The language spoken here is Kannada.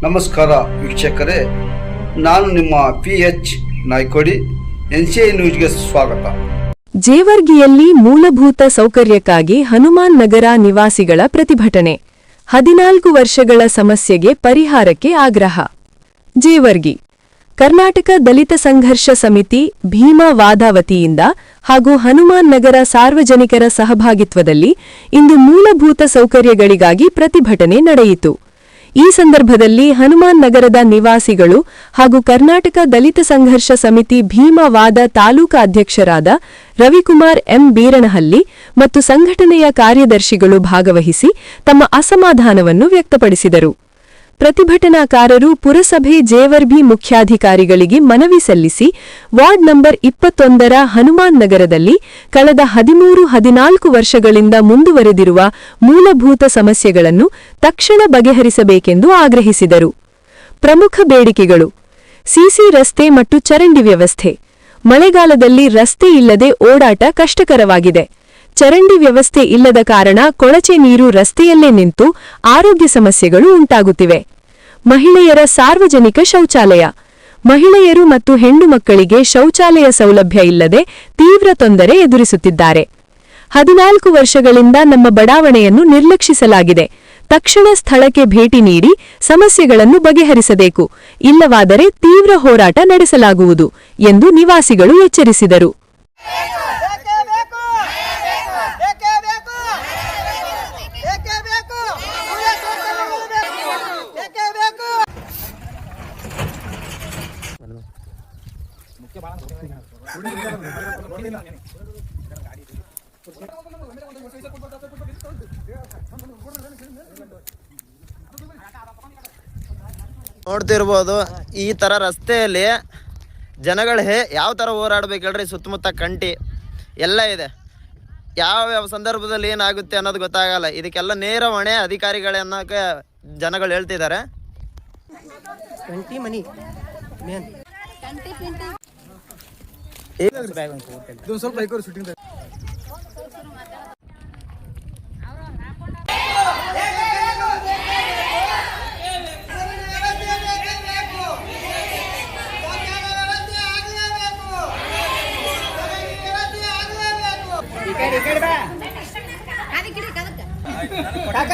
ನಮಸ್ಕಾರ ವೀಕ್ಷಕರೇ, ನಾನು ನಿಮ್ಮ PH ನಾಯ್ಕೋಡಿ. NCI ನ್ಯೂಸ್ಗೆ ಸ್ವಾಗತ. ಜೇವರ್ಗಿಯಲ್ಲಿ ಮೂಲಭೂತ ಸೌಕರ್ಯಕ್ಕಾಗಿ ಹನುಮಾನ್ ನಗರ ನಿವಾಸಿಗಳ ಪ್ರತಿಭಟನೆ. 14 ವರ್ಷಗಳ ಸಮಸ್ಯೆಗೆ ಪರಿಹಾರಕ್ಕೆ ಆಗ್ರಹ. ಜೇವರ್ಗಿ ಕರ್ನಾಟಕ ದಲಿತ ಸಂಘರ್ಷ ಸಮಿತಿ ಭೀಮಾ ವಾದಾವತಿಯಿಂದ ಹಾಗೂ ಹನುಮಾನ್ ನಗರ ಸಾರ್ವಜನಿಕರ ಸಹಭಾಗಿತ್ವದಲ್ಲಿ ಇಂದು ಮೂಲಭೂತ ಸೌಕರ್ಯಗಳಿಗಾಗಿ ಪ್ರತಿಭಟನೆ ನಡೆಯಿತು. ಈ ಸಂದರ್ಭದಲ್ಲಿ ಹನುಮಾನ್ ನಗರದ ನಿವಾಸಿಗಳು ಹಾಗೂ ಕರ್ನಾಟಕ ದಲಿತ ಸಂಘರ್ಷ ಸಮಿತಿ ಭೀಮಾ ವಾದ ತಾಲೂಕಾ ಅಧ್ಯಕ್ಷರಾದ ರವಿಕುಮಾರ್ ಎಂ ಬೀರನಹಳ್ಳಿ ಮತ್ತು ಸಂಘಟನೆಯ ಕಾರ್ಯದರ್ಶಿಗಳು ಭಾಗವಹಿಸಿ ತಮ್ಮ ಅಸಮಾಧಾನವನ್ನು ವ್ಯಕ್ತಪಡಿಸಿದರು. ಪ್ರತಿಭಟನಾಕಾರರು ಪುರಸಭೆ ಜೇವರ್ಗಿ ಮುಖ್ಯಾಧಿಕಾರಿಗಳಿಗೆ ಮನವಿ ಸಲ್ಲಿಸಿ ವಾರ್ಡ್ ನಂಬರ್ 21ರ ಹನುಮಾನ್ ನಗರದಲ್ಲಿ ಕಳೆದ 13-14 ವರ್ಷಗಳಿಂದ ಮುಂದುವರೆದಿರುವ ಮೂಲಭೂತ ಸಮಸ್ಯೆಗಳನ್ನು ತಕ್ಷಣ ಬಗೆಹರಿಸಬೇಕೆಂದು ಆಗ್ರಹಿಸಿದರು. ಪ್ರಮುಖ ಬೇಡಿಕೆಗಳು: ಸಿಸಿ ರಸ್ತೆ ಮತ್ತು ಚರಂಡಿ ವ್ಯವಸ್ಥೆ. ಮಳೆಗಾಲದಲ್ಲಿ ರಸ್ತೆ ಇಲ್ಲದೆ ಓಡಾಟ ಕಷ್ಟಕರವಾಗಿದೆ. ಚರಂಡಿ ವ್ಯವಸ್ಥೆ ಇಲ್ಲದ ಕಾರಣ ಕೊಳಚೆ ನೀರು ರಸ್ತೆಯಲ್ಲೇ ನಿಂತು ಆರೋಗ್ಯ ಸಮಸ್ಯೆಗಳು ಉಂಟಾಗುತ್ತಿವೆ. ಮಹಿಳೆಯರ ಸಾರ್ವಜನಿಕ ಶೌಚಾಲಯ. ಮಹಿಳೆಯರು ಮತ್ತು ಹೆಣ್ಣು ಮಕ್ಕಳಿಗೆ ಶೌಚಾಲಯ ಸೌಲಭ್ಯ ಇಲ್ಲದೆ ತೀವ್ರ ತೊಂದರೆ ಎದುರಿಸುತ್ತಿದ್ದಾರೆ. 14 ವರ್ಷಗಳಿಂದ ನಮ್ಮ ಬಡಾವಣೆಯನ್ನು ನಿರ್ಲಕ್ಷಿಸಲಾಗಿದೆ. ತಕ್ಷಣ ಸ್ಥಳಕ್ಕೆ ಭೇಟಿ ನೀಡಿ ಸಮಸ್ಯೆಗಳನ್ನು ಬಗೆಹರಿಸಬೇಕು, ಇಲ್ಲವಾದರೆ ತೀವ್ರ ಹೋರಾಟ ನಡೆಸಲಾಗುವುದು ಎಂದು ನಿವಾಸಿಗಳು ಎಚ್ಚರಿಸಿದರು. ನೋಡ್ತಿರ್ಬೋದು, ಈ ಥರ ರಸ್ತೆಯಲ್ಲಿ ಜನಗಳು ಯಾವ ಥರ ಹೋರಾಡ್ಬೇಕು ಹೇಳ್ರಿ. ಸುತ್ತಮುತ್ತ ಕಂಟಿ ಎಲ್ಲ ಇದೆ. ಯಾವ ಸಂದರ್ಭದಲ್ಲಿ ಏನಾಗುತ್ತೆ ಅನ್ನೋದು ಗೊತ್ತಾಗಲ್ಲ. ಇದಕ್ಕೆಲ್ಲ ನೇರ ಹೊಣೆ ಅಧಿಕಾರಿಗಳೇ ಅನ್ನೋಕೆ ಜನಗಳು ಹೇಳ್ತಿದ್ದಾರೆ. ಕಾಕ